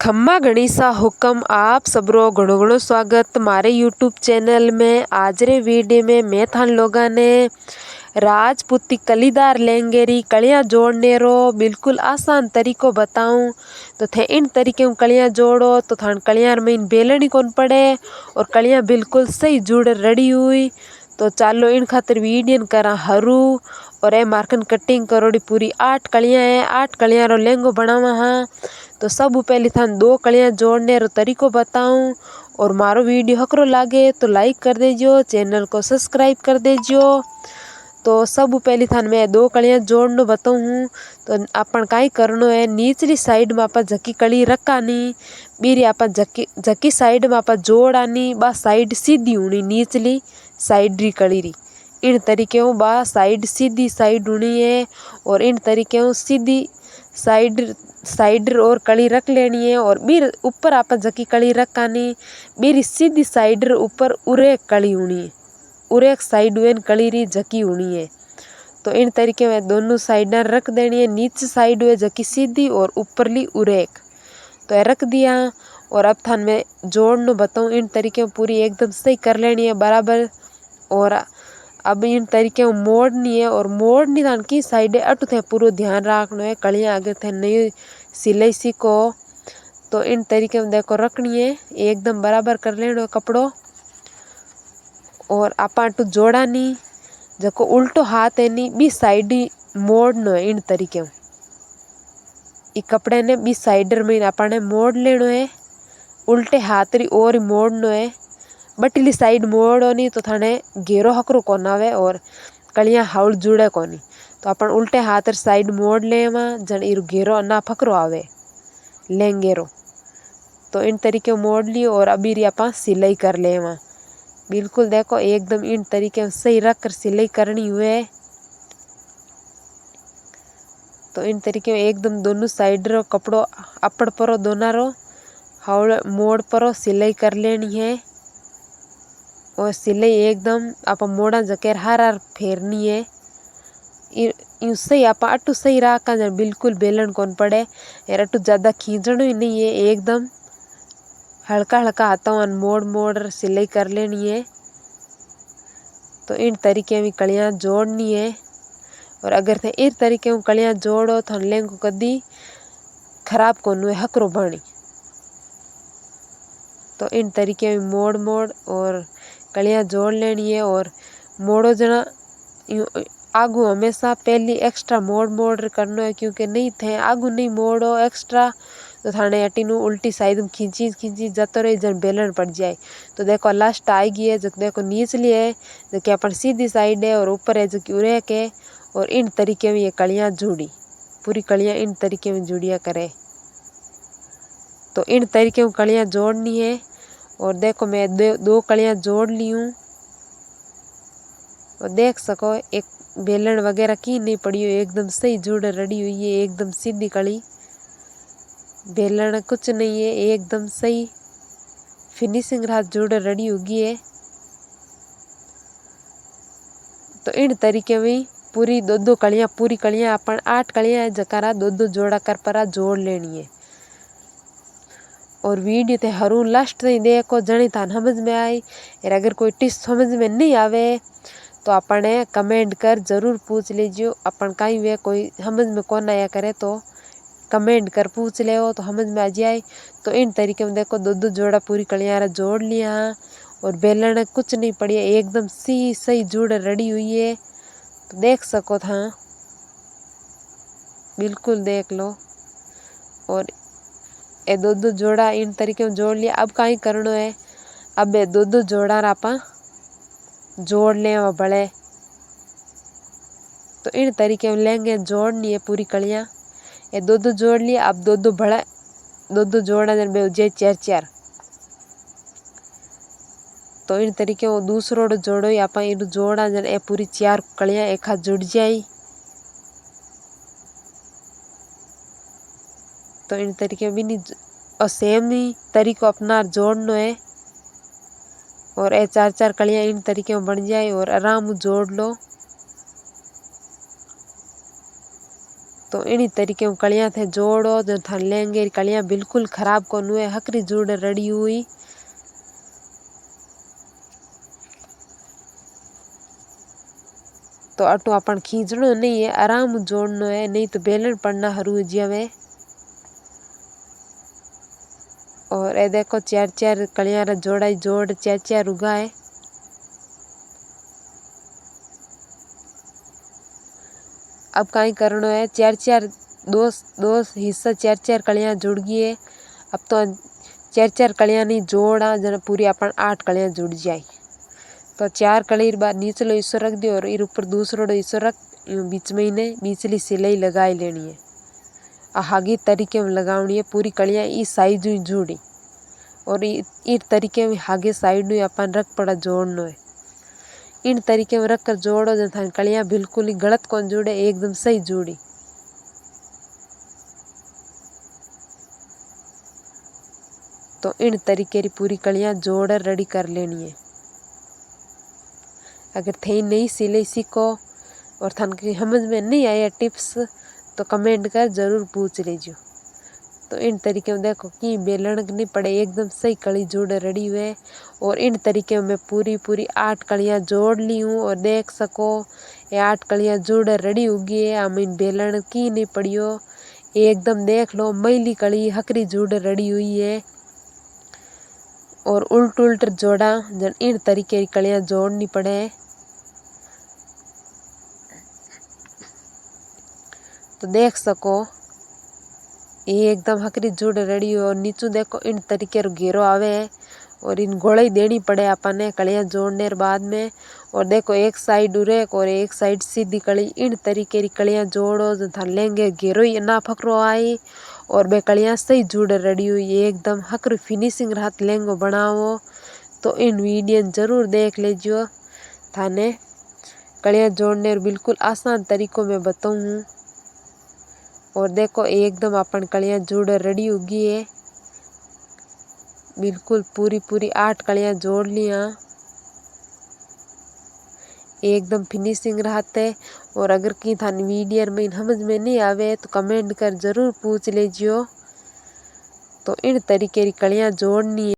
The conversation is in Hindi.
खम्मा गणिसा हुक्म आप सबरो घणो घणो स्वागत मारे यूट्यूब चैनल में। आज रे वीडियो में मैं थान लोगा ने राजपूती कलीदार लहंगे कलियां जोड़ने रो बिल्कुल आसान तरीको बताऊं। तो थे इन तरीके में कलियां जोड़ो तो थान कलियां में बेलनी कौन पड़े और कलियां बिल्कुल सही जुड़ रड़ी हुई। तो चालो इन खातर वीडियो करा हरू और ए मार्कन कटिंग करोड़ी पूरी 8 कलियां है। 8 कलियां रो लहंगो बनावा हाँ। तो सब पहले थान 2 कलियां जोड़ने रो तरीको बताऊं। और मारो वीडियो हकरो लागे तो लाइक कर देजो, चैनल को सब्सक्राइब कर देजो। तो सब पहले थान मैं 2 कलियां जोड़नो बताऊं हूँ। तो अपन काई करनो है, निचली साइड में आपा झकी कली रखानी, बीरी आपा झकी साइड में आपा जोड़ानी, बा साइड सीधी होनी निचली साइड री कली री। इन तरीके हूँ बा साइड सीधी साइड होनी है और इन तरीके हूँ सीधी साइड और कली रख लेनी है। और बीर ऊपर आप जकी कली रखानी, बीरी सीधी साइड ऊपर उरे कली होनी है, उरे साइड वेन कली री जकी होनी है। तो इन तरीके में दोनों साइड रख देनी है, नीचे साइड वे जकी सीधी और ऊपरली उरेक। तो रख दिया और अब थान मैं जोड़नो बताऊँ। इन तरीके में पूरी एकदम सही कर लेनी है बराबर। और अब इन तरीके में मोड़नी है और मोड़नी थान की साइड अटू थे पूरा ध्यान रखना है, कलियां आगे थे नहीं सिलाई सीखो। तो इन तरीके में देखो रखनी है, एकदम बराबर कर लेनो कपड़ो। और आपा अटू जोड़ा नी जको उल्टो हाथ है नी बी साइड ही मोड़नो है। इन तरीके में ई कपड़े ने बी साइड में आपा ने मोड़ लेनो है, उल्टे हाथ री ओर मोड़नो है। बटली साइड मोड़ो नी तो थाने घेरो हकरो कोन आवे और कलियां हाउल जुड़े कोनी। तो अपन उल्टे हाथ री साइड मोड़ लेवा जन इरु घेरो ना फकरो आवे लेंगेरो। तो इन तरीके मोड़ लियो और अभी री आपा सिलाई कर लेवा। बिल्कुल देखो एकदम इन तरीके सही रख कर सिलाई करनी हुए। तो इन तरीके में एकदम दोनों साइड रो कपड़ो अपड़ परो दोना रो हाउल मोड़ परो सिलाई कर लेनी है। और सिलाई एकदम आप मोड़ा जकेर हार फेरनी है। यूँ सही आप अटू सही रखा जन बिल्कुल बेलन कौन पड़े यार, अटू ज़्यादा खींचनो ही नहीं है, एकदम हल्का हल्का हाथों मोड़ मोड़ सिलाई कर लेनी है। तो इन तरीके में कलियां जोड़नी है। और अगर थे इस तरीके में कलियां जोड़ो तो लहंगो कदी खराब कौन हुए हकरो बनी। तो इन तरीके में मोड़ मोड़ और कलियां जोड़ लेनी है। और मोड़ो जना आगू हमेशा पहली एक्स्ट्रा मोड़ मोड़ करनो है, क्योंकि नहीं थे आगू नहीं मोड़ो एक्स्ट्रा तो थाने अटीनू उल्टी साइड में खींची खींची जातो रही जन बेलन पड़ जाए। तो देखो लास्ट आएगी है जो देखो नीचली है जो कि अपन सीधी साइड है और ऊपर है जो कि उरे के। और इन तरीके में ये कलियां जुड़ी पूरी कलियां इन तरीके में जुड़िया करे। तो इन तरीके में कलियां जोड़नी है। और देखो मैं 2 कलियां जोड़ ली हूँ और देख सको एक बेलन वगैरह की नहीं पड़ी हुई, एकदम सही जुड़ रड़ी हुई है, एकदम सीधी कली बेलन कुछ नहीं है, एकदम सही फिनिशिंग रात जुड़ रड़ी होगी है। तो इन तरीके में पूरी 2 कलियां पूरी कलियां अपन 8 कलियां जकारा 2 जोड़ा कर परा जोड़ लेनी है। और वीडियो ते हरू लास्ट तक देखो जनी थान समझ में आई। और अगर कोई टिप्स समझ में नहीं आवे तो अपने कमेंट कर जरूर पूछ लीजिए। अपन कहीं वे कोई समझ में कौन आया करे तो कमेंट कर पूछ ले हो तो समझ में आ जाए। तो इन तरीके में देखो 2 जोड़ा पूरी कलियां जोड़ लिया और बेलन कुछ नहीं पड़ी है, एकदम सही जुड़ रड़ी हुई है। तो देख सको था बिल्कुल देख लो। और ये 2 जोड़ा इन तरीके में जोड़ लिया। अब कहीं करनो है, अब ये 2 जोड़ा आपा जोड़ ले बड़े। तो इन तरीके में लेंगे जोड़नी है पूरी कलियां। ये 2 जोड़ लिया। अब 2 बड़ा 2 जोड़ा जन बे जे 4 तो इन तरीके वो दूसरो जोड़ो या आप इन जोड़ा जन ए पूरी 4 कलियां एक हाथ जुड़ जाए। तो इन तरीके भी नहीं और सेम ही तरीको अपना जोड़नो है। और ए 4 कलियां इन तरीके में बन जाए और आराम जोड़ लो। तो इन्हीं तरीके में कलियां थे जोड़ो जो थान लेंगे कलियां बिल्कुल खराब को हुए हकरी जुड़ रड़ी हुई। तो अटो अपन खींचनो नहीं है आराम जोड़नो है नहीं तो बेलन पड़ना हरू जावे। और ये देखो चार चार कलियां रा जोड़ा जोड़ चार चार उगा है। अब कहीं करनो है चार चार दो दो हिस्सा चार चार कलियां जुड़ गई है। अब तो चार चार कलियां नहीं जोड़ा जन पूरी अपन 8 कलियां जुड़ जाए। तो 4 कली बाद नीचलो हिस्सो रख दियो और इर ऊपर दूसरो हिस्सो रख बीच में इन्हें बीचली सिलाई लगाई लेनी है। आगे तरीके में लगावनी है पूरी कलियां इस साइज ही जोड़ी और इस तरीके में आगे साइड में अपन रख पड़ा जोड़नो है। इन तरीके में रख कर जोड़ो जो थान कलियां बिल्कुल ही गलत कौन जोड़े एकदम सही जोड़ी। तो इन तरीके री पूरी कलियां जोड़ रेडी कर लेनी है। अगर थे नहीं सिलाई सीखो और थान की समझ में नहीं आया टिप्स तो कमेंट कर जरूर पूछ लीजिए। तो इन तरीके में देखो कि बेलन नहीं पड़े एकदम सही कली जोड़ रेडी हुए। और इन तरीके में मैं पूरी पूरी 8 कलियां जोड़ ली हूँ और देख सको ये 8 कलियां जोड़ रेडी उगी है। हम इन बेलन की नहीं पड़ियो एकदम देख लो मैली कली हकरी जोड़ रेडी हुई है। और उल्ट उल्ट जोड़ा जन इन तरीके की कलियां जोड़नी पड़े। तो देख सको ये एकदम हकरी जुड़ रेडी हो और नीचू देखो इन तरीके रो घेरो आवे है और इन गोलाई देनी पड़े अपन ने कलियां जोड़ने बाद में। और देखो एक साइड उरेक और एक साइड सीधी कली इन तरीके री कलियां जोड़ो जो थान लेंगे घेरो ही ना फकरो आई और बे कलियां सही जुड़ रेडी हुई एकदम हकरी फिनिशिंग रात लेंगो बनाओ। तो इन वीडियो जरूर देख लीजियो थाने कलियां जोड़ने बिल्कुल आसान तरीकों में बताऊँ। और देखो एकदम अपन कलियां जोड़ रेडी उगी है बिल्कुल पूरी पूरी 8 कलियां जोड़ लिया एकदम फिनिशिंग रहते। और अगर की थान वीडियो में समझ में नहीं आवे तो कमेंट कर जरूर पूछ लीजियो। तो इन तरीके की कलियां जोड़नी है।